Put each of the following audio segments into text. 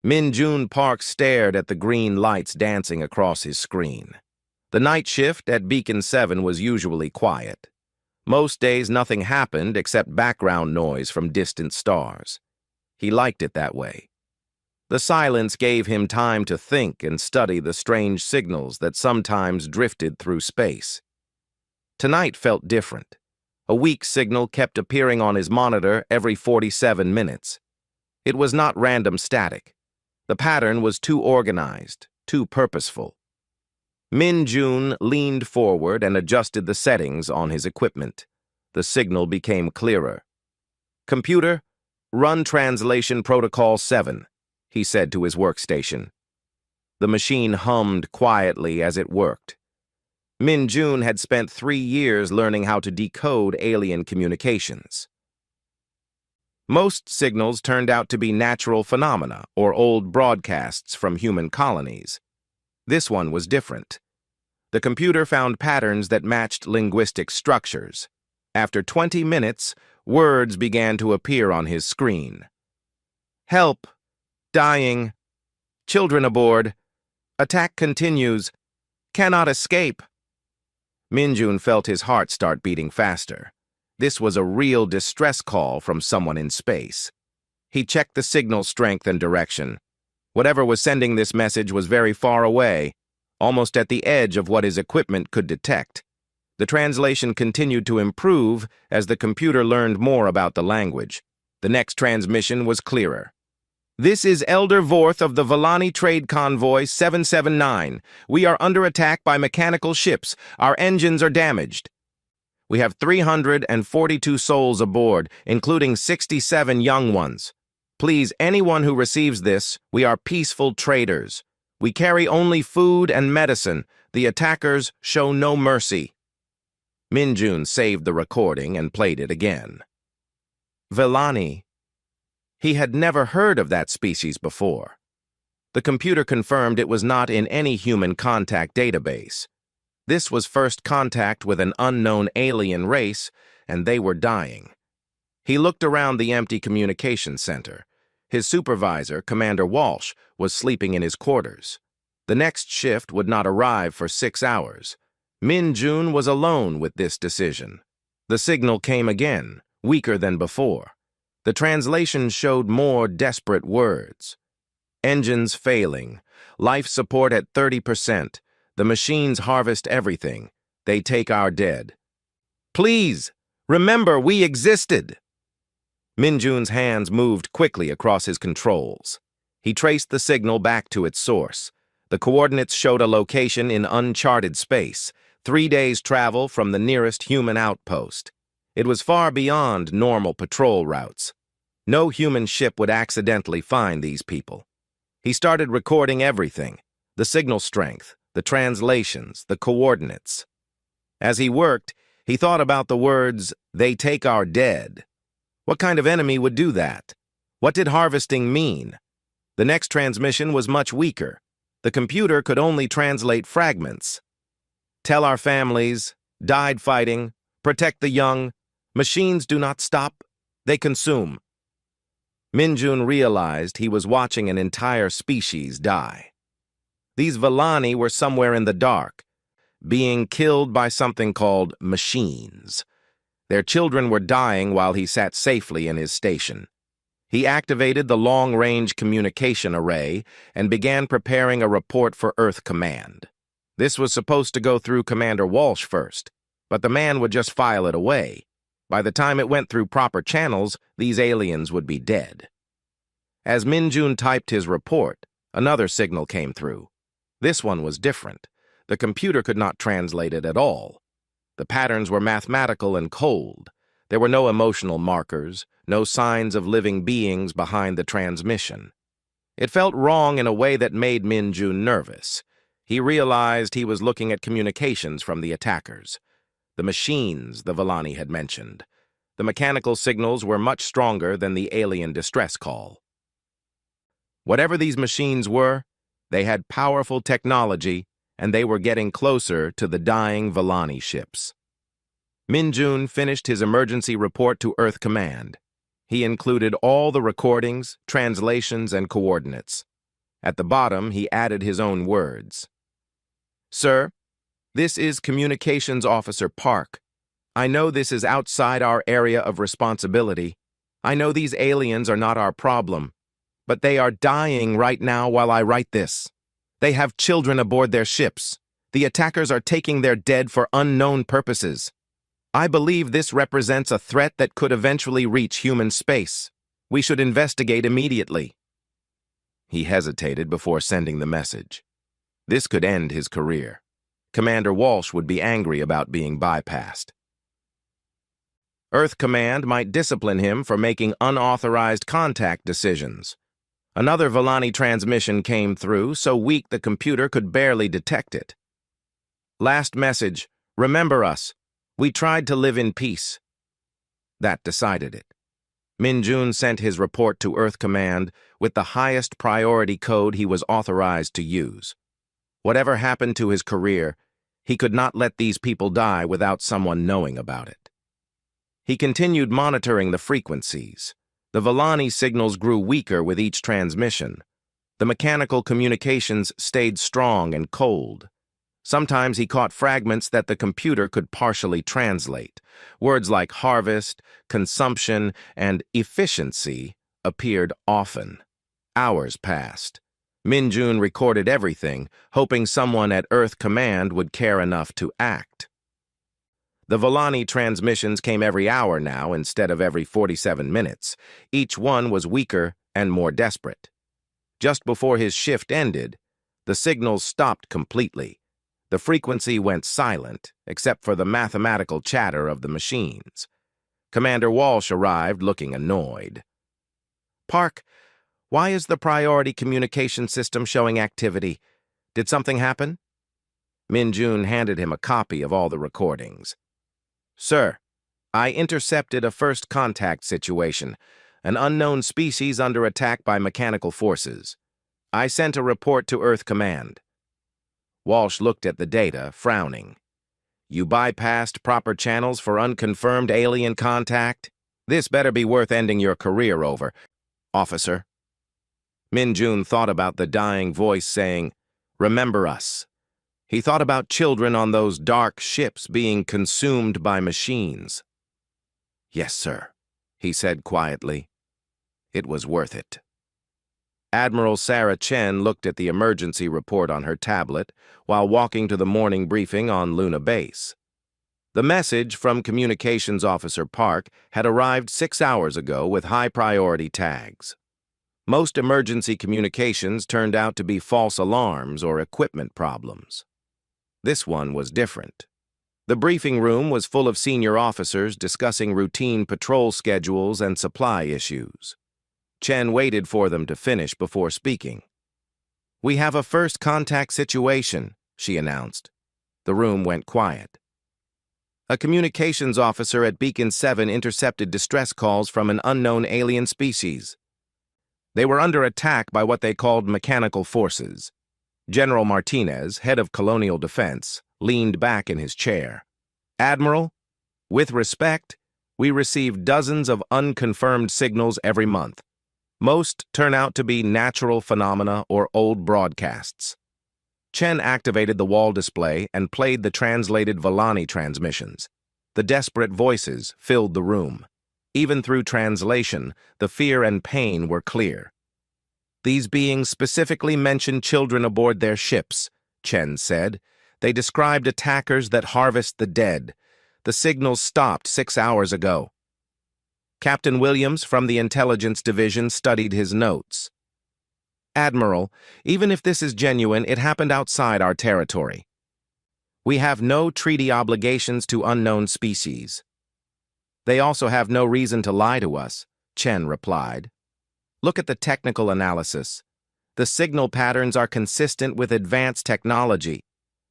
Min-jun Park stared at the green lights dancing across his screen. The night shift at Beacon 7 was usually quiet. Most days nothing happened except background noise from distant stars. He liked it that way. The silence gave him time to think and study the strange signals that sometimes drifted through space. Tonight felt different. A weak signal kept appearing on his monitor every 47 minutes. It was not random static. The pattern was too organized, too purposeful. Min-jun leaned forward and adjusted the settings on his equipment. The signal became clearer. "Computer, run Translation Protocol 7, he said to his workstation. The machine hummed quietly as it worked. Min-jun had spent 3 years learning how to decode alien communications. Most signals turned out to be natural phenomena or old broadcasts from human colonies. This one was different. The computer found patterns that matched linguistic structures. After 20 minutes, words began to appear on his screen. "Help! Dying! Children aboard! Attack continues! Cannot escape!" Min-jun felt his heart start beating faster. This was a real distress call from someone in space. He checked the signal strength and direction. Whatever was sending this message was very far away, almost at the edge of what his equipment could detect. The translation continued to improve as the computer learned more about the language. The next transmission was clearer. "This is Elder Vorth of the Villani Trade Convoy 779. We are under attack by mechanical ships. Our engines are damaged. We have 342 souls aboard, including 67 young ones. Please, anyone who receives this, we are peaceful traders. We carry only food and medicine. The attackers show no mercy." Min-jun saved the recording and played it again. Villani. He had never heard of that species before. The computer confirmed it was not in any human contact database. This was first contact with an unknown alien race, and they were dying. He looked around the empty communication center. His supervisor, Commander Walsh, was sleeping in his quarters. The next shift would not arrive for 6 hours. Min-jun was alone with this decision. The signal came again, weaker than before. The translation showed more desperate words. "Engines failing. Life support at 30%. The machines harvest everything. They take our dead. Please, remember we existed." Min-jun's hands moved quickly across his controls. He traced the signal back to its source. The coordinates showed a location in uncharted space, 3 days' travel from the nearest human outpost. It was far beyond normal patrol routes. No human ship would accidentally find these people. He started recording everything: the signal strength, the translations, the coordinates. As he worked, he thought about the words, "They take our dead." What kind of enemy would do that? What did harvesting mean? The next transmission was much weaker. The computer could only translate fragments. "Tell our families, died fighting, protect the young. Machines do not stop, they consume." Min-jun realized he was watching an entire species die. These Villani were somewhere in the dark, being killed by something called machines. Their children were dying while he sat safely in his station. He activated the long-range communication array and began preparing a report for Earth Command. This was supposed to go through Commander Walsh first, but the man would just file it away. By the time it went through proper channels, these aliens would be dead. As Min-jun typed his report, another signal came through. This one was different. The computer could not translate it at all. The patterns were mathematical and cold. There were no emotional markers, no signs of living beings behind the transmission. It felt wrong in a way that made Min-jun nervous. He realized he was looking at communications from the attackers. The machines the Villani had mentioned. The mechanical signals were much stronger than the alien distress call. Whatever these machines were, they had powerful technology, and they were getting closer to the dying Villani ships. Min-jun finished his emergency report to Earth Command. He included all the recordings, translations, and coordinates. At the bottom, he added his own words. "Sir, this is Communications Officer Park. I know this is outside our area of responsibility. I know these aliens are not our problem, but they are dying right now while I write this. They have children aboard their ships. The attackers are taking their dead for unknown purposes. I believe this represents a threat that could eventually reach human space. We should investigate immediately." He hesitated before sending the message. This could end his career. Commander Walsh would be angry about being bypassed. Earth Command might discipline him for making unauthorized contact decisions. Another Volani transmission came through, so weak the computer could barely detect it. "Last message. Remember us. We tried to live in peace." That decided it. Min-Jun sent his report to Earth Command with the highest priority code he was authorized to use. Whatever happened to his career, he could not let these people die without someone knowing about it. He continued monitoring the frequencies. The Volani signals grew weaker with each transmission. The mechanical communications stayed strong and cold. Sometimes he caught fragments that the computer could partially translate. Words like harvest, consumption, and efficiency appeared often. Hours passed. Min-Jun recorded everything, hoping someone at Earth Command would care enough to act. The Volani transmissions came every hour now instead of every 47 minutes. Each one was weaker and more desperate. Just before his shift ended, the signals stopped completely. The frequency went silent, except for the mathematical chatter of the machines. Commander Walsh arrived looking annoyed. "Park, why is the priority communication system showing activity? Did something happen?" Min-Jun handed him a copy of all the recordings. "Sir, I intercepted a first contact situation, an unknown species under attack by mechanical forces. I sent a report to Earth Command." Walsh looked at the data, frowning. "You bypassed proper channels for unconfirmed alien contact? This better be worth ending your career over, officer." Min-Jun thought about the dying voice saying, "Remember us." He thought about children on those dark ships being consumed by machines. "Yes, sir," he said quietly. It was worth it. Admiral Sarah Chen looked at the emergency report on her tablet while walking to the morning briefing on Luna Base. The message from Communications Officer Park had arrived 6 hours ago with high-priority tags. Most emergency communications turned out to be false alarms or equipment problems. This one was different. The briefing room was full of senior officers discussing routine patrol schedules and supply issues. Chen waited for them to finish before speaking. "We have a first contact situation," she announced. The room went quiet. A communications officer at Beacon 7 intercepted distress calls from an unknown alien species. They were under attack by what they called mechanical forces. General Martinez, head of Colonial Defense, leaned back in his chair. "Admiral, with respect, we receive dozens of unconfirmed signals every month. Most turn out to be natural phenomena or old broadcasts." Chen activated the wall display and played the translated Volani transmissions. The desperate voices filled the room. Even through translation, the fear and pain were clear. "These beings specifically mentioned children aboard their ships," Chen said. "They described attackers that harvest the dead. The signals stopped 6 hours ago." Captain Williams from the Intelligence Division studied his notes. "Admiral, even if this is genuine, it happened outside our territory. We have no treaty obligations to unknown species." "They also have no reason to lie to us," Chen replied. "Look at the technical analysis. The signal patterns are consistent with advanced technology.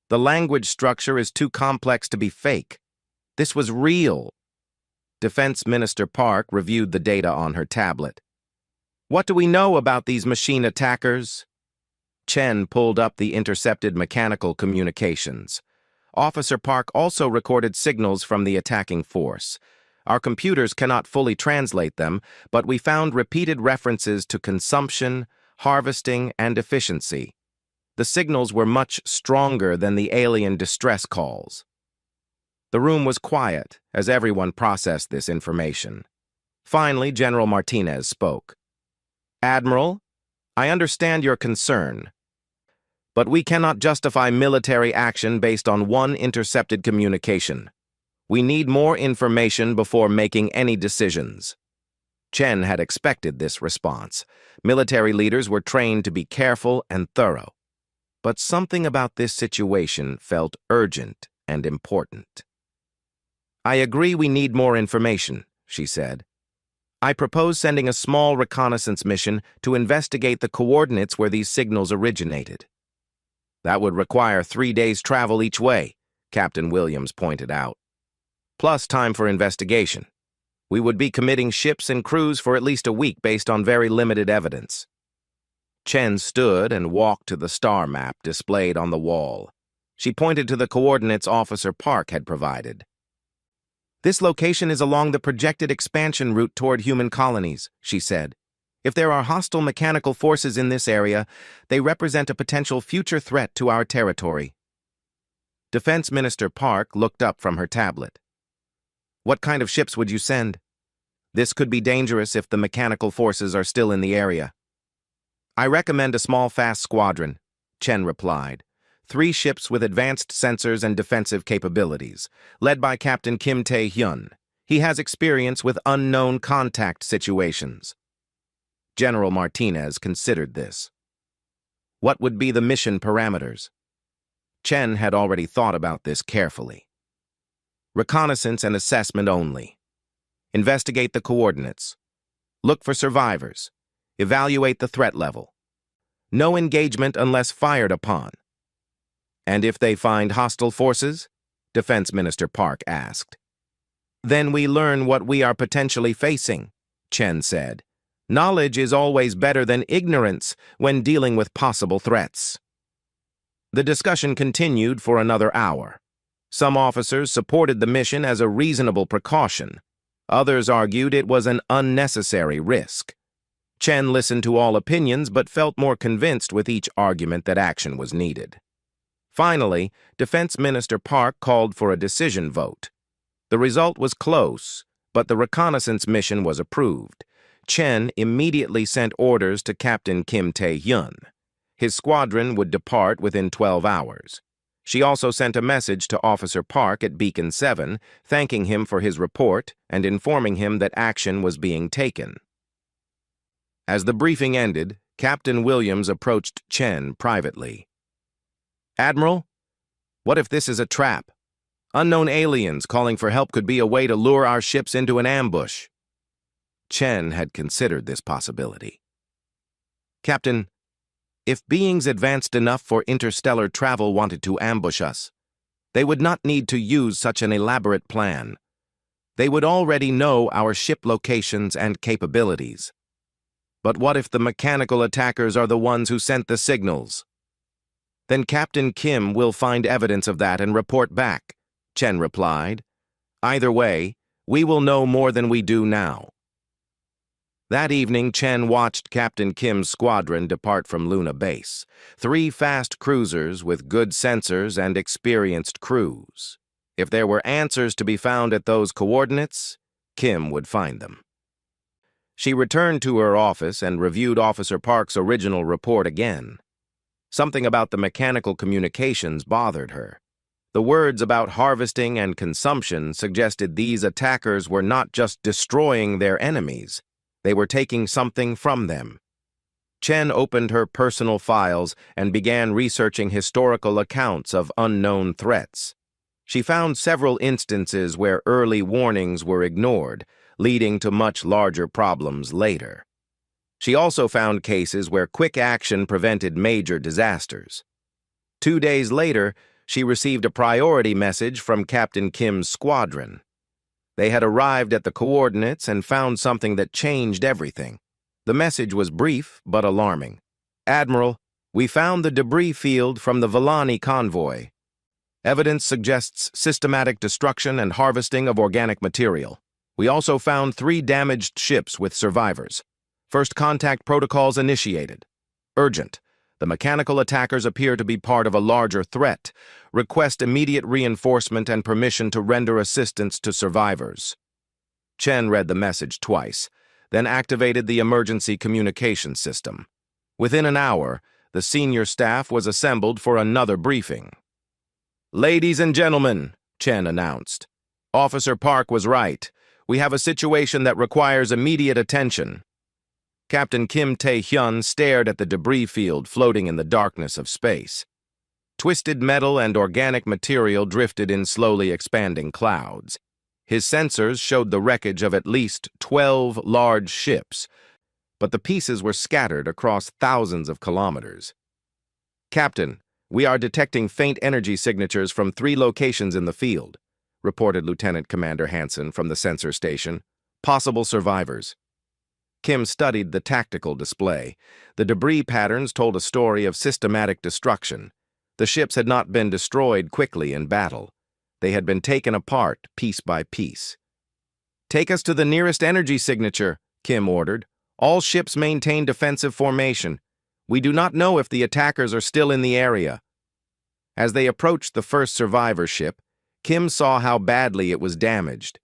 The language structure is too complex to be fake. This was real." Defense Minister Park reviewed the data on her tablet. "What do we know about these machine attackers?" Chen pulled up the intercepted mechanical communications. Officer Park also recorded signals from the attacking force. Our computers cannot fully translate them, but we found repeated references to consumption, harvesting, and efficiency. The signals were much stronger than the alien distress calls. The room was quiet as everyone processed this information. Finally, General Martinez spoke. "Admiral, I understand your concern, but we cannot justify military action based on one intercepted communication. We need more information before making any decisions." Chen had expected this response. Military leaders were trained to be careful and thorough. But something about this situation felt urgent and important. "I agree we need more information," she said. "I propose sending a small reconnaissance mission to investigate the coordinates where these signals originated." "That would require 3 days' travel each way," Captain Williams pointed out. "Plus time for investigation. We would be committing ships and crews for at least a week based on very limited evidence." Chen stood and walked to the star map displayed on the wall. She pointed to the coordinates Officer Park had provided. "This location is along the projected expansion route toward human colonies," she said. "If there are hostile mechanical forces in this area, they represent a potential future threat to our territory." Defense Minister Park looked up from her tablet. "What kind of ships would you send? This could be dangerous if the mechanical forces are still in the area." "I recommend a small fast squadron," Chen replied. 3 ships with advanced sensors and defensive capabilities, led by Captain Kim Tae-hyun. He has experience with unknown contact situations. General Martinez considered this. What would be the mission parameters? Chen had already thought about this carefully. Reconnaissance and assessment only. Investigate the coordinates. Look for survivors. Evaluate the threat level. No engagement unless fired upon. "And if they find hostile forces?" Defense Minister Park asked. "Then we learn what we are potentially facing," Chen said. "Knowledge is always better than ignorance when dealing with possible threats." The discussion continued for another hour. Some officers supported the mission as a reasonable precaution. Others argued it was an unnecessary risk. Chen listened to all opinions but felt more convinced with each argument that action was needed. Finally, Defense Minister Park called for a decision vote. The result was close, but the reconnaissance mission was approved. Chen immediately sent orders to Captain Kim Tae-hyun. His squadron would depart within 12 hours. She also sent a message to Officer Park at Beacon 7, thanking him for his report and informing him that action was being taken. As the briefing ended, Captain Williams approached Chen privately. "Admiral, what if this is a trap? Unknown aliens calling for help could be a way to lure our ships into an ambush." Chen had considered this possibility. "Captain, if beings advanced enough for interstellar travel wanted to ambush us, they would not need to use such an elaborate plan. They would already know our ship locations and capabilities. But what if the mechanical attackers are the ones who sent the signals? Then Captain Kim will find evidence of that and report back," Chen replied. "Either way, we will know more than we do now." That evening, Chen watched Captain Kim's squadron depart from Luna Base. 3 fast cruisers with good sensors and experienced crews. If there were answers to be found at those coordinates, Kim would find them. She returned to her office and reviewed Officer Park's original report again. Something about the mechanical communications bothered her. The words about harvesting and consumption suggested these attackers were not just destroying their enemies, they were taking something from them. Chen opened her personal files and began researching historical accounts of unknown threats. She found several instances where early warnings were ignored, leading to much larger problems later. She also found cases where quick action prevented major disasters. 2 days later, she received a priority message from Captain Kim's squadron. They had arrived at the coordinates and found something that changed everything. The message was brief but alarming. "Admiral, we found the debris field from the Villani convoy. Evidence suggests systematic destruction and harvesting of organic material. We also found 3 damaged ships with survivors. First contact protocols initiated. Urgent. The mechanical attackers appear to be part of a larger threat. Request immediate reinforcement and permission to render assistance to survivors. Chen read the message twice, then activated the emergency communication system. Within an hour, the senior staff was assembled for another briefing. "Ladies and gentlemen," Chen announced, "Officer Park was right. We have a situation that requires immediate attention." Captain Kim Tae-hyun stared at the debris field floating in the darkness of space. Twisted metal and organic material drifted in slowly expanding clouds. His sensors showed the wreckage of at least 12 large ships, but the pieces were scattered across thousands of kilometers. "Captain, we are detecting faint energy signatures from 3 locations in the field," reported Lieutenant Commander Hansen from the sensor station. "Possible survivors." Kim studied the tactical display. The debris patterns told a story of systematic destruction. The ships had not been destroyed quickly in battle. They had been taken apart piece by piece. "Take us to the nearest energy signature," Kim ordered. "All ships maintain defensive formation. We do not know if the attackers are still in the area." As they approached the first survivor ship, Kim saw how badly it was damaged.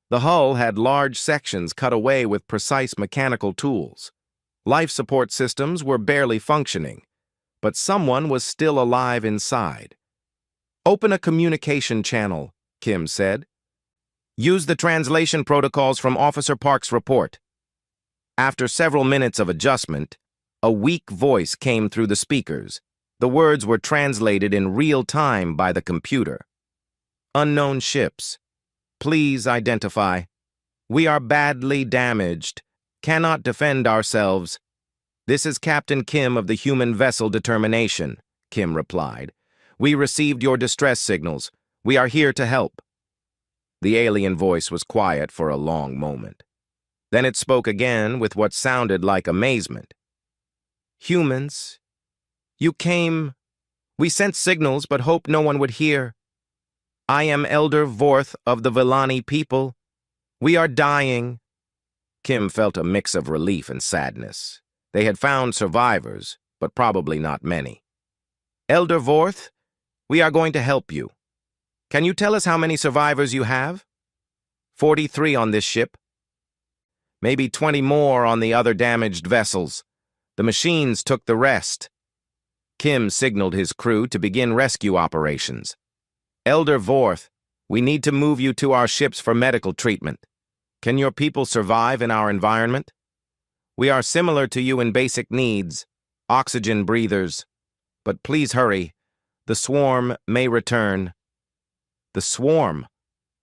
The hull had large sections cut away with precise mechanical tools. Life support systems were barely functioning, but someone was still alive inside. "Open a communication channel," Kim said. "Use the translation protocols from Officer Park's report." After several minutes of adjustment, a weak voice came through the speakers. The words were translated in real time by the computer. "Unknown ships. Please identify. We are badly damaged. Cannot defend ourselves. This is Captain Kim of the human vessel Determination," Kim replied. "We received your distress signals. We are here to help." The alien voice was quiet for a long moment. Then it spoke again with what sounded like amazement. "Humans, you came. We sent signals but hoped no one would hear. I am Elder Vorth of the Villani people. We are dying." Kim felt a mix of relief and sadness. They had found survivors, but probably not many. "Elder Vorth, we are going to help you. Can you tell us how many survivors you have?" 43 on this ship. Maybe 20 more on the other damaged vessels. The machines took the rest." Kim signaled his crew to begin rescue operations. "Elder Vorth, we need to move you to our ships for medical treatment. Can your people survive in our environment? We are similar to you in basic needs, oxygen breathers. But please hurry. The swarm may return." "The swarm?"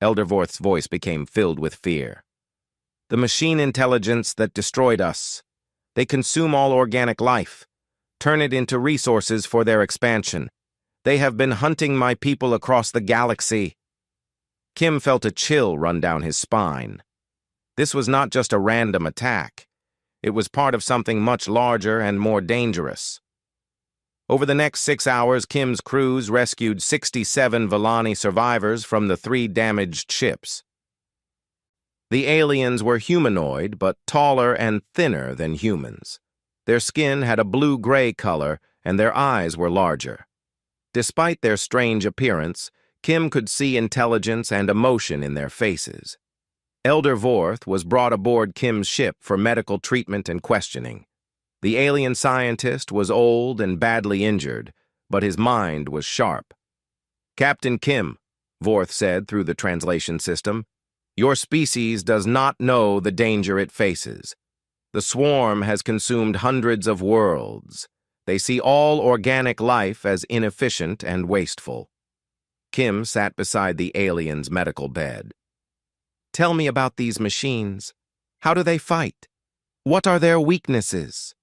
Elder Vorth's voice became filled with fear. "The machine intelligence that destroyed us. They consume all organic life, turn it into resources for their expansion. They have been hunting my people across the galaxy." Kim felt a chill run down his spine. This was not just a random attack. It was part of something much larger and more dangerous. Over the next 6 hours, Kim's crews rescued 67 Villani survivors from the 3 damaged ships. The aliens were humanoid, but taller and thinner than humans. Their skin had a blue-gray color, and their eyes were larger. Despite their strange appearance, Kim could see intelligence and emotion in their faces. Elder Vorth was brought aboard Kim's ship for medical treatment and questioning. The alien scientist was old and badly injured, but his mind was sharp. "Captain Kim," Vorth said through the translation system, "your species does not know the danger it faces. The swarm has consumed hundreds of worlds. They see all organic life as inefficient and wasteful." Kim sat beside the alien's medical bed. "Tell me about these machines. How do they fight? What are their weaknesses?"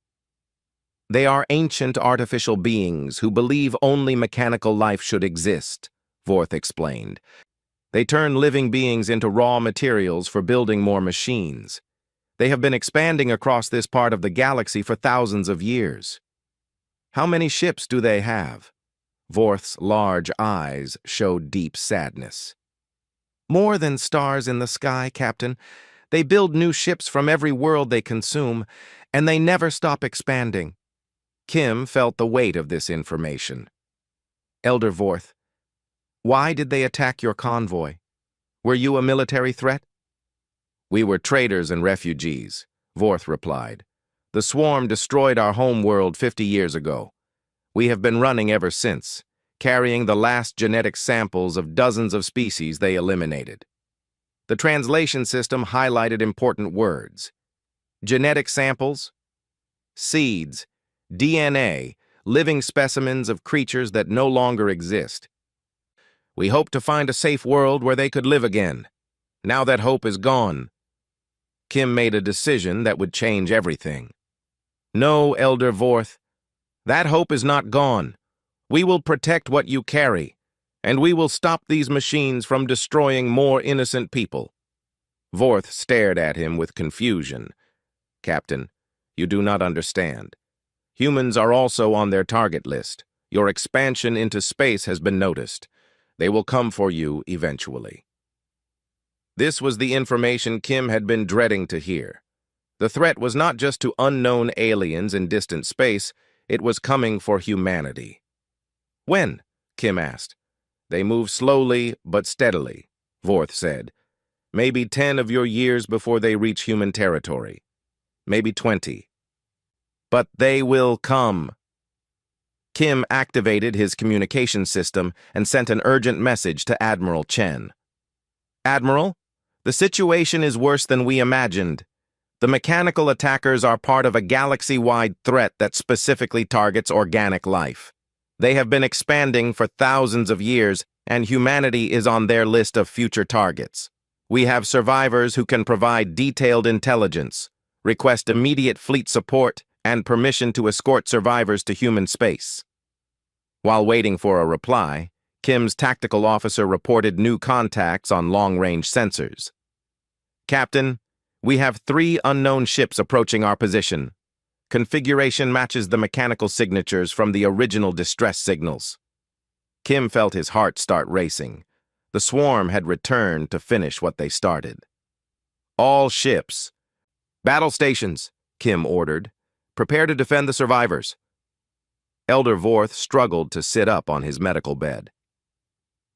"They are ancient artificial beings who believe only mechanical life should exist," Vorth explained. "They turn living beings into raw materials for building more machines. They have been expanding across this part of the galaxy for thousands of years." "How many ships do they have?" Vorth's large eyes showed deep sadness. "More than stars in the sky, Captain. They build new ships from every world they consume, and they never stop expanding." Kim felt the weight of this information. Elder Vorth, why did they attack your convoy? Were you a military threat? We were traders and refugees, Vorth replied. The swarm destroyed our home world 50 years ago. We have been running ever since, carrying the last genetic samples of dozens of species they eliminated. The translation system highlighted important words. Genetic samples, seeds, DNA, living specimens of creatures that no longer exist. We hoped to find a safe world where they could live again. Now that hope is gone. Kim made a decision that would change everything. No, Elder Vorth, that hope is not gone. We will protect what you carry, and we will stop these machines from destroying more innocent people. Vorth stared at him with confusion. Captain, you do not understand. Humans are also on their target list. Your expansion into space has been noticed. They will come for you eventually. This was the information Kim had been dreading to hear. The threat was not just to unknown aliens in distant space, it was coming for humanity. When? Kim asked. They move slowly but steadily, Vorth said. Maybe 10 of your years before they reach human territory. Maybe 20. But they will come. Kim activated his communication system and sent an urgent message to Admiral Chen. Admiral, the situation is worse than we imagined. The mechanical attackers are part of a galaxy-wide threat that specifically targets organic life. They have been expanding for thousands of years, and humanity is on their list of future targets. We have survivors who can provide detailed intelligence, request immediate fleet support, and permission to escort survivors to human space. While waiting for a reply, Kim's tactical officer reported new contacts on long-range sensors. Captain, we have 3 unknown ships approaching our position. Configuration matches the mechanical signatures from the original distress signals. Kim felt his heart start racing. The swarm had returned to finish what they started. All ships. Battle stations, Kim ordered. Prepare to defend the survivors. Elder Vorth struggled to sit up on his medical bed.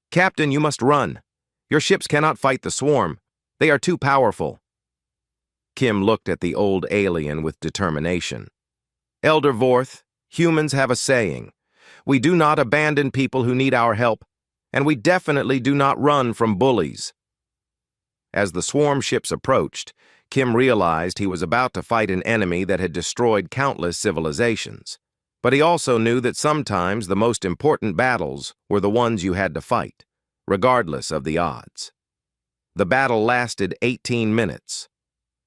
Captain, you must run. Your ships cannot fight the swarm. They are too powerful. Kim looked at the old alien with determination. Elder Vorth, humans have a saying. We do not abandon people who need our help, and we definitely do not run from bullies. As the swarm ships approached, Kim realized he was about to fight an enemy that had destroyed countless civilizations. But he also knew that sometimes the most important battles were the ones you had to fight, regardless of the odds. The battle lasted 18 minutes.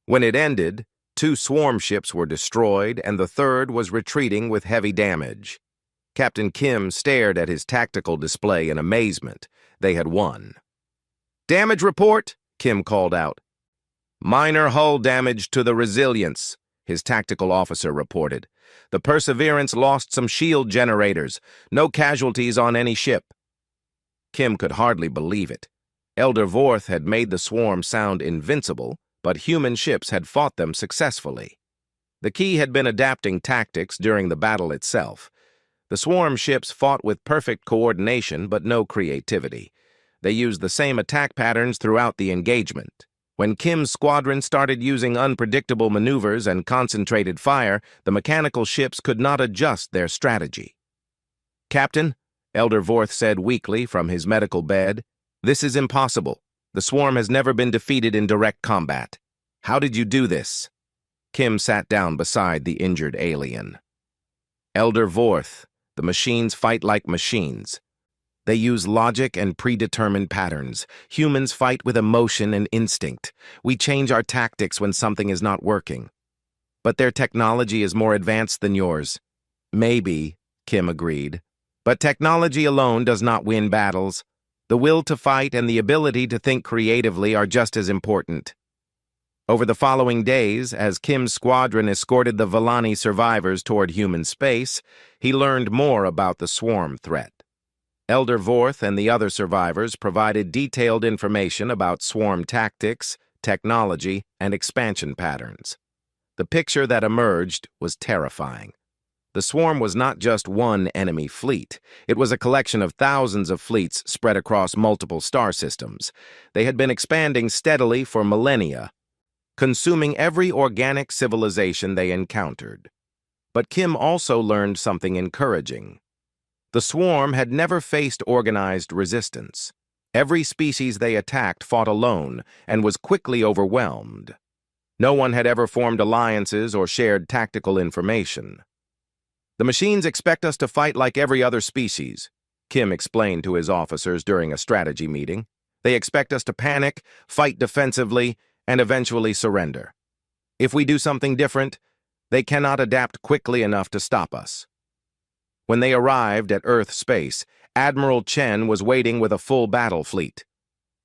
When it ended, 2 swarm ships were destroyed and the third was retreating with heavy damage. Captain Kim stared at his tactical display in amazement. They had won. Damage report, Kim called out. Minor hull damage to the Resilience, his tactical officer reported. The Perseverance lost some shield generators. No casualties on any ship. Kim could hardly believe it. Elder Vorth had made the swarm sound invincible, but human ships had fought them successfully. The key had been adapting tactics during the battle itself. The swarm ships fought with perfect coordination but no creativity. They used the same attack patterns throughout the engagement. When Kim's squadron started using unpredictable maneuvers and concentrated fire, the mechanical ships could not adjust their strategy. Captain, Elder Vorth said weakly from his medical bed, this is impossible. The swarm has never been defeated in direct combat. How did you do this? Kim sat down beside the injured alien. Elder Vorth, the machines fight like machines. They use logic and predetermined patterns. Humans fight with emotion and instinct. We change our tactics when something is not working. But their technology is more advanced than yours. Maybe, Kim agreed. But technology alone does not win battles. The will to fight and the ability to think creatively are just as important. Over the following days, as Kim's squadron escorted the Villani survivors toward human space, he learned more about the swarm threat. Elder Vorth and the other survivors provided detailed information about swarm tactics, technology, and expansion patterns. The picture that emerged was terrifying. The swarm was not just one enemy fleet. It was a collection of thousands of fleets spread across multiple star systems. They had been expanding steadily for millennia, consuming every organic civilization they encountered. But Kim also learned something encouraging. The swarm had never faced organized resistance. Every species they attacked fought alone and was quickly overwhelmed. No one had ever formed alliances or shared tactical information. "The machines expect us to fight like every other species," Kim explained to his officers during a strategy meeting. "They expect us to panic, fight defensively, and eventually surrender. If we do something different, they cannot adapt quickly enough to stop us." When they arrived at Earth space, Admiral Chen was waiting with a full battle fleet.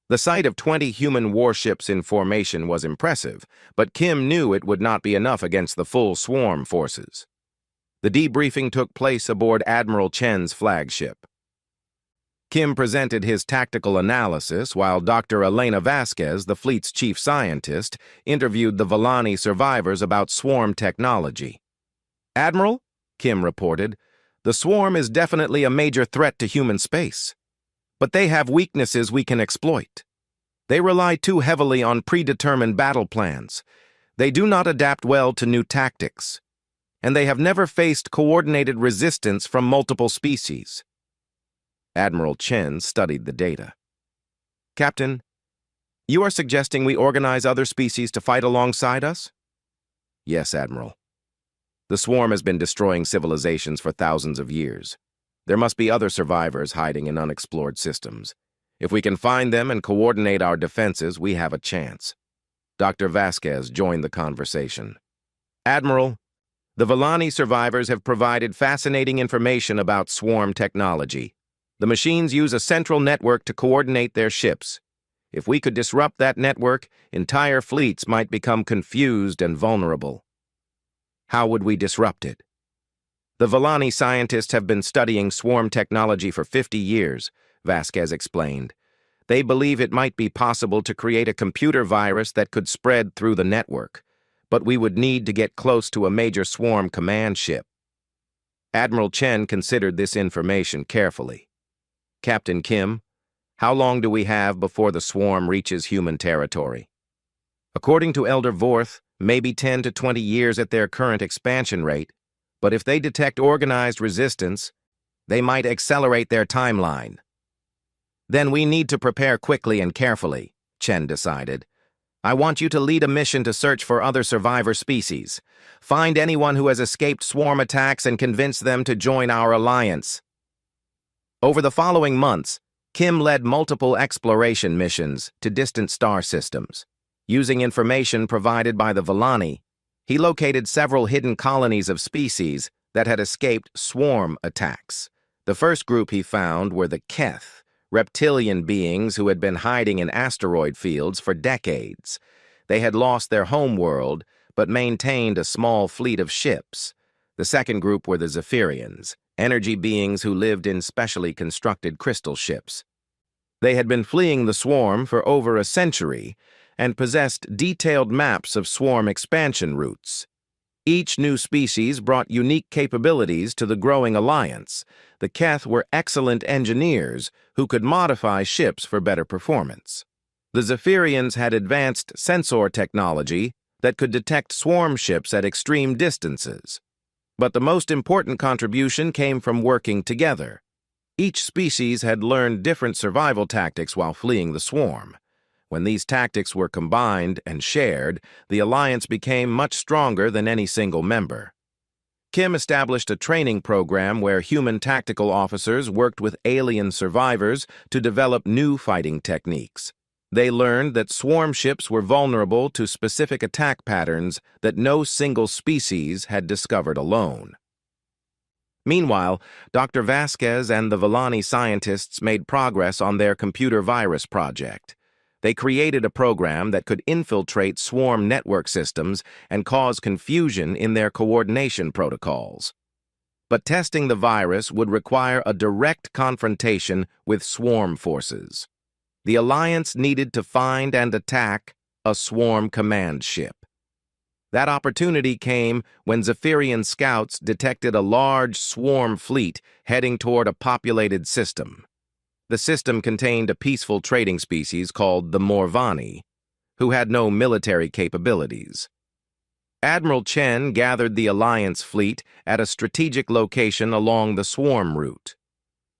The sight of 20 human warships in formation was impressive, but Kim knew it would not be enough against the full swarm forces. The debriefing took place aboard Admiral Chen's flagship. Kim presented his tactical analysis while Dr. Elena Vasquez, the fleet's chief scientist, interviewed the Villani survivors about swarm technology. "Admiral," Kim reported, "the swarm is definitely a major threat to human space. But they have weaknesses we can exploit. They rely too heavily on predetermined battle plans. They do not adapt well to new tactics. And they have never faced coordinated resistance from multiple species." Admiral Chen studied the data. "Captain, you are suggesting we organize other species to fight alongside us?" "Yes, Admiral. The swarm has been destroying civilizations for thousands of years. There must be other survivors hiding in unexplored systems. If we can find them and coordinate our defenses, we have a chance." Dr. Vasquez joined the conversation. "Admiral, the Villani survivors have provided fascinating information about swarm technology. The machines use a central network to coordinate their ships. If we could disrupt that network, entire fleets might become confused and vulnerable." "How would we disrupt it?" "The Villani scientists have been studying swarm technology for 50 years, Vasquez explained. "They believe it might be possible to create a computer virus that could spread through the network, but we would need to get close to a major swarm command ship." Admiral Chen considered this information carefully. "Captain Kim, how long do we have before the swarm reaches human territory?" "According to Elder Vorth, maybe 10 to 20 years at their current expansion rate. But if they detect organized resistance, they might accelerate their timeline." "Then we need to prepare quickly and carefully," Chen decided. "I want you to lead a mission to search for other survivor species. Find anyone who has escaped swarm attacks and convince them to join our alliance." Over the following months, Kim led multiple exploration missions to distant star systems. Using information provided by the Villani, he located several hidden colonies of species that had escaped swarm attacks. The first group he found were the Keth, reptilian beings who had been hiding in asteroid fields for decades. They had lost their homeworld, but maintained a small fleet of ships. The second group were the Zephyrians, energy beings who lived in specially constructed crystal ships. They had been fleeing the swarm for over a century and possessed detailed maps of swarm expansion routes. Each new species brought unique capabilities to the growing alliance. The Keth were excellent engineers who could modify ships for better performance. The Zephyrians had advanced sensor technology that could detect swarm ships at extreme distances. But the most important contribution came from working together. Each species had learned different survival tactics while fleeing the swarm. When these tactics were combined and shared, the alliance became much stronger than any single member. Kim established a training program where human tactical officers worked with alien survivors to develop new fighting techniques. They learned that swarm ships were vulnerable to specific attack patterns that no single species had discovered alone. Meanwhile, Dr. Vasquez and the Villani scientists made progress on their computer virus project. They created a program that could infiltrate swarm network systems and cause confusion in their coordination protocols. But testing the virus would require a direct confrontation with swarm forces. The alliance needed to find and attack a swarm command ship. That opportunity came when Zephyrian scouts detected a large swarm fleet heading toward a populated system. The system contained a peaceful trading species called the Morvani, who had no military capabilities. Admiral Chen gathered the Alliance fleet at a strategic location along the swarm route.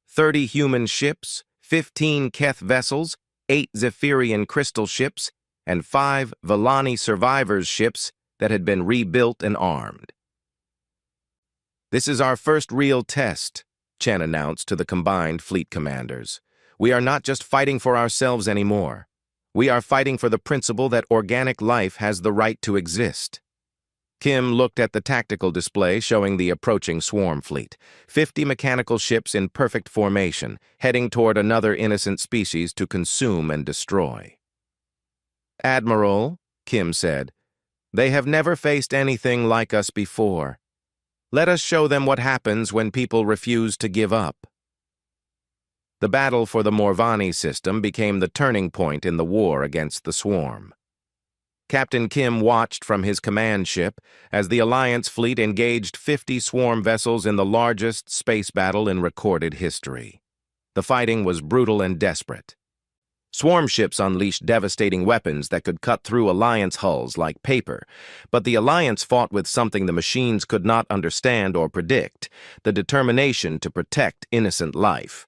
30 human ships, 15 Keth vessels, 8 Zephyrian crystal ships, and 5 Villani survivors ships that had been rebuilt and armed. "This is our first real test," Chen announced to the combined fleet commanders. "We are not just fighting for ourselves anymore. We are fighting for the principle that organic life has the right to exist." Kim looked at the tactical display showing the approaching swarm fleet, 50 mechanical ships in perfect formation, heading toward another innocent species to consume and destroy. "Admiral," Kim said, "they have never faced anything like us before. Let us show them what happens when people refuse to give up." The battle for the Morvani system became the turning point in the war against the swarm. Captain Kim watched from his command ship as the Alliance fleet engaged 50 swarm vessels in the largest space battle in recorded history. The fighting was brutal and desperate. Swarm ships unleashed devastating weapons that could cut through Alliance hulls like paper, but the Alliance fought with something the machines could not understand or predict: the determination to protect innocent life.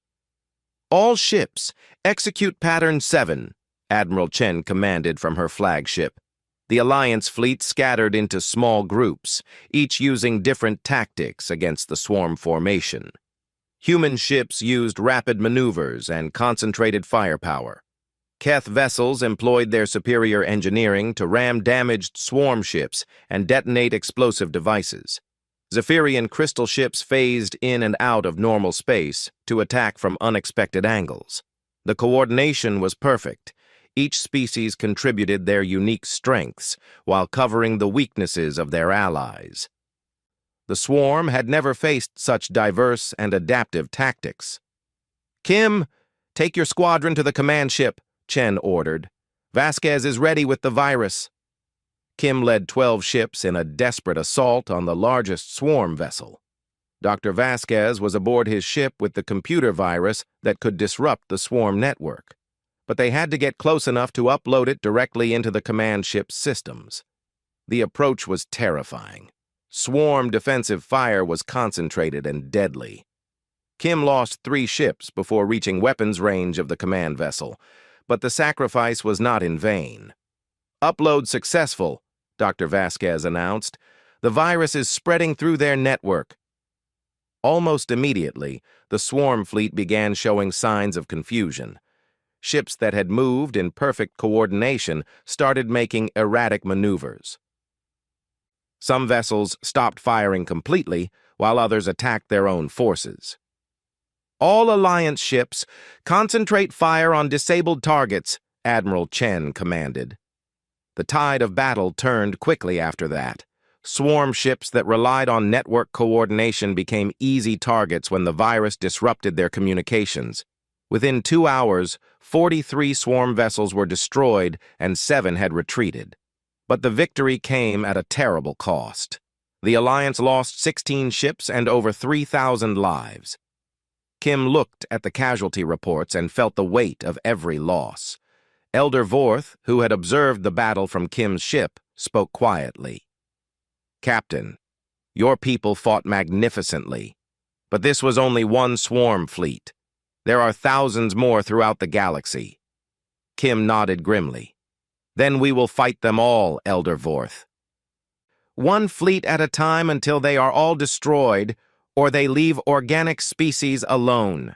"All ships, execute Pattern 7, Admiral Chen commanded from her flagship. The Alliance fleet scattered into small groups, each using different tactics against the swarm formation. Human ships used rapid maneuvers and concentrated firepower. Keth vessels employed their superior engineering to ram damaged swarm ships and detonate explosive devices. Zephyrian crystal ships phased in and out of normal space to attack from unexpected angles. The coordination was perfect. Each species contributed their unique strengths while covering the weaknesses of their allies. The swarm had never faced such diverse and adaptive tactics. "Kim, take your squadron to the command ship," Chen ordered. "Vasquez is ready with the virus." Kim led 12 ships in a desperate assault on the largest swarm vessel. Dr. Vasquez was aboard his ship with the computer virus that could disrupt the swarm network, but they had to get close enough to upload it directly into the command ship's systems. The approach was terrifying. Swarm defensive fire was concentrated and deadly. Kim lost 3 ships before reaching weapons range of the command vessel, but the sacrifice was not in vain. "Upload successful," Dr. Vasquez announced. "The virus is spreading through their network." Almost immediately, the swarm fleet began showing signs of confusion. Ships that had moved in perfect coordination started making erratic maneuvers. Some vessels stopped firing completely, while others attacked their own forces. "All Alliance ships, concentrate fire on disabled targets," Admiral Chen commanded. The tide of battle turned quickly after that. Swarm ships that relied on network coordination became easy targets when the virus disrupted their communications. Within 2 hours, 43 swarm vessels were destroyed and 7 had retreated. But the victory came at a terrible cost. The Alliance lost 16 ships and over 3,000 lives. Kim looked at the casualty reports and felt the weight of every loss. Elder Vorth, who had observed the battle from Kim's ship, spoke quietly. "Captain, your people fought magnificently, but this was only one swarm fleet. There are thousands more throughout the galaxy." Kim nodded grimly. "Then we will fight them all, Elder Vorth. One fleet at a time until they are all destroyed, or they leave organic species alone."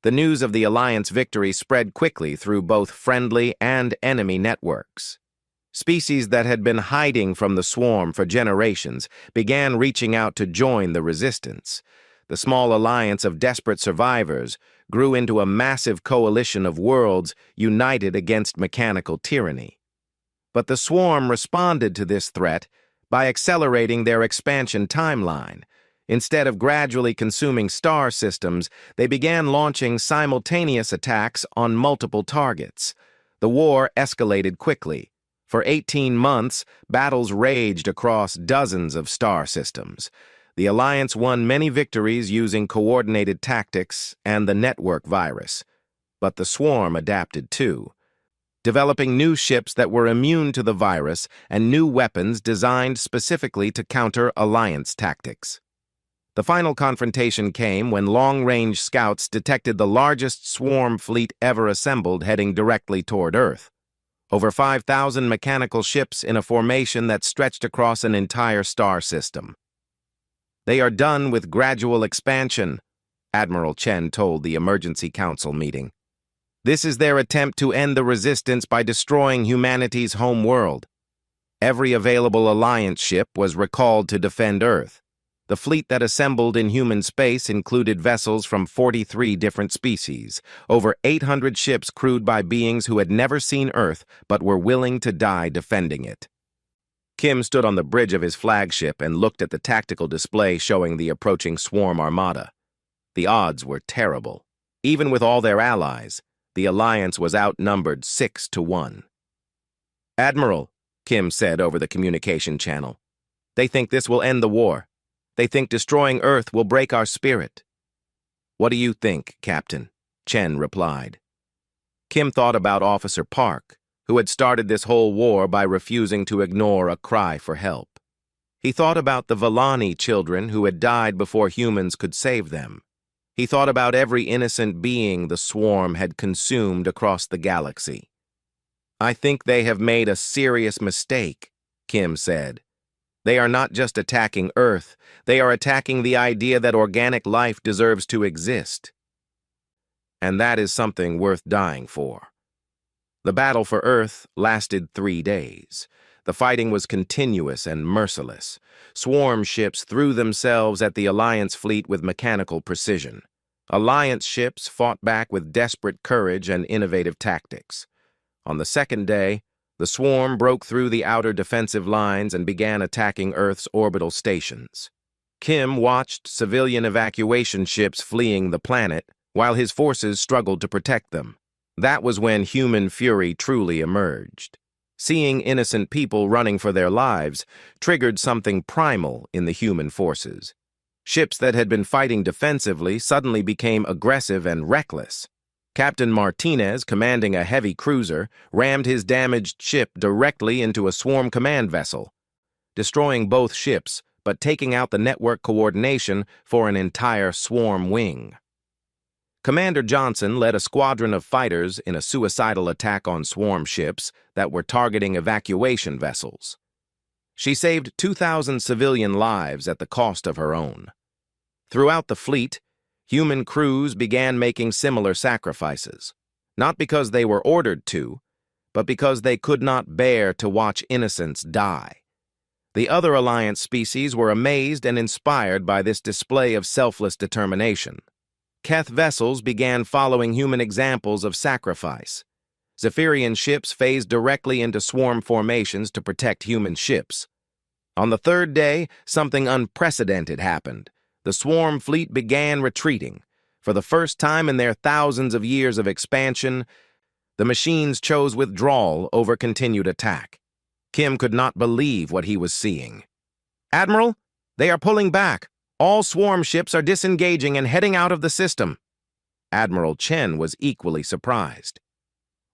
The news of the Alliance victory spread quickly through both friendly and enemy networks. Species that had been hiding from the swarm for generations began reaching out to join the resistance. The small alliance of desperate survivors grew into a massive coalition of worlds united against mechanical tyranny. But the swarm responded to this threat by accelerating their expansion timeline. Instead of gradually consuming star systems, they began launching simultaneous attacks on multiple targets. The war escalated quickly. For 18 months, battles raged across dozens of star systems. The Alliance won many victories using coordinated tactics and the network virus. But the Swarm adapted too, developing new ships that were immune to the virus and new weapons designed specifically to counter Alliance tactics. The final confrontation came when long-range scouts detected the largest Swarm fleet ever assembled heading directly toward Earth. Over 5,000 mechanical ships in a formation that stretched across an entire star system. "They are done with gradual expansion," Admiral Chen told the Emergency Council meeting. "This is their attempt to end the resistance by destroying humanity's home world." Every available Alliance ship was recalled to defend Earth. The fleet that assembled in human space included vessels from 43 different species, over 800 ships crewed by beings who had never seen Earth but were willing to die defending it. Kim stood on the bridge of his flagship and looked at the tactical display showing the approaching Swarm armada. The odds were terrible. Even with all their allies, the Alliance was outnumbered 6-1. "Admiral," Kim said over the communication channel, "they think this will end the war. They think destroying Earth will break our spirit." "What do you think, Captain?" Chen replied. Kim thought about Officer Park, who had started this whole war by refusing to ignore a cry for help. He thought about the Villani children who had died before humans could save them. He thought about every innocent being the Swarm had consumed across the galaxy. "I think they have made a serious mistake," Kim said. "They are not just attacking Earth, they are attacking the idea that organic life deserves to exist. And that is something worth dying for." The battle for Earth lasted 3 days. The fighting was continuous and merciless. Swarm ships threw themselves at the Alliance fleet with mechanical precision. Alliance ships fought back with desperate courage and innovative tactics. On the second day, the Swarm broke through the outer defensive lines and began attacking Earth's orbital stations. Kim watched civilian evacuation ships fleeing the planet, while his forces struggled to protect them. That was when human fury truly emerged. Seeing innocent people running for their lives triggered something primal in the human forces. Ships that had been fighting defensively suddenly became aggressive and reckless. Captain Martinez, commanding a heavy cruiser, rammed his damaged ship directly into a Swarm command vessel, destroying both ships but taking out the network coordination for an entire Swarm wing. Commander Johnson led a squadron of fighters in a suicidal attack on Swarm ships that were targeting evacuation vessels. She saved 2,000 civilian lives at the cost of her own. Throughout the fleet, human crews began making similar sacrifices, not because they were ordered to, but because they could not bear to watch innocents die. The other Alliance species were amazed and inspired by this display of selfless determination. Keth vessels began following human examples of sacrifice. Zephyrian ships phased directly into Swarm formations to protect human ships. On the third day, something unprecedented happened. The Swarm fleet began retreating. For the first time in their thousands of years of expansion, the machines chose withdrawal over continued attack. Kim could not believe what he was seeing. "Admiral, they are pulling back. All Swarm ships are disengaging and heading out of the system." Admiral Chen was equally surprised.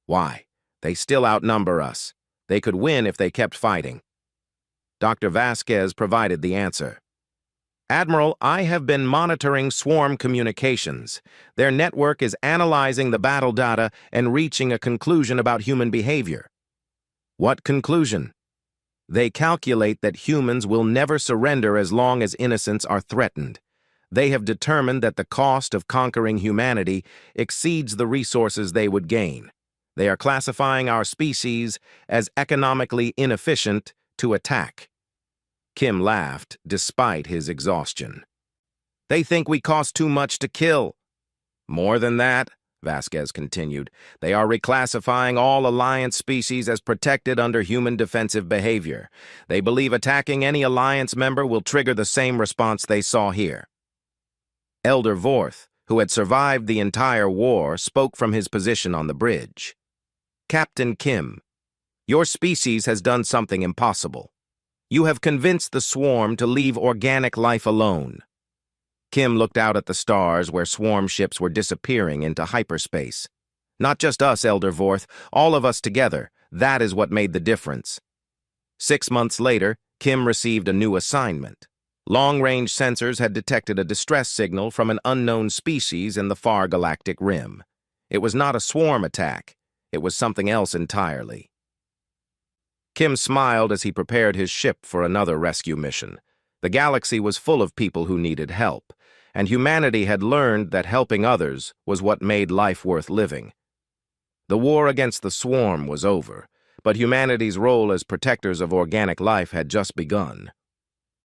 "Why? They still outnumber us. They could win if they kept fighting." Dr. Vasquez provided the answer. "Admiral, I have been monitoring Swarm communications. Their network is analyzing the battle data and reaching a conclusion about human behavior." "What conclusion?" "They calculate that humans will never surrender as long as innocents are threatened. They have determined that the cost of conquering humanity exceeds the resources they would gain. They are classifying our species as economically inefficient to attack." Kim laughed, despite his exhaustion. "They think we cost too much to kill." "More than that," Vasquez continued, "they are reclassifying all Alliance species as protected under human defensive behavior. They believe attacking any Alliance member will trigger the same response they saw here." Elder Vorth, who had survived the entire war, spoke from his position on the bridge. "Captain Kim, Your species has done something impossible. You have convinced the swarm to leave organic life alone. Kim looked out at the stars where swarm ships were disappearing into hyperspace. Not just us, Elder Vorth, all of us together. That is what made the difference. 6 months later, Kim received a new assignment. Long-range sensors had detected a distress signal from an unknown species in the far galactic rim. It was not a swarm attack. It was something else entirely. Kim smiled as he prepared his ship for another rescue mission. The galaxy was full of people who needed help, and humanity had learned that helping others was what made life worth living. The war against the swarm was over, but humanity's role as protectors of organic life had just begun.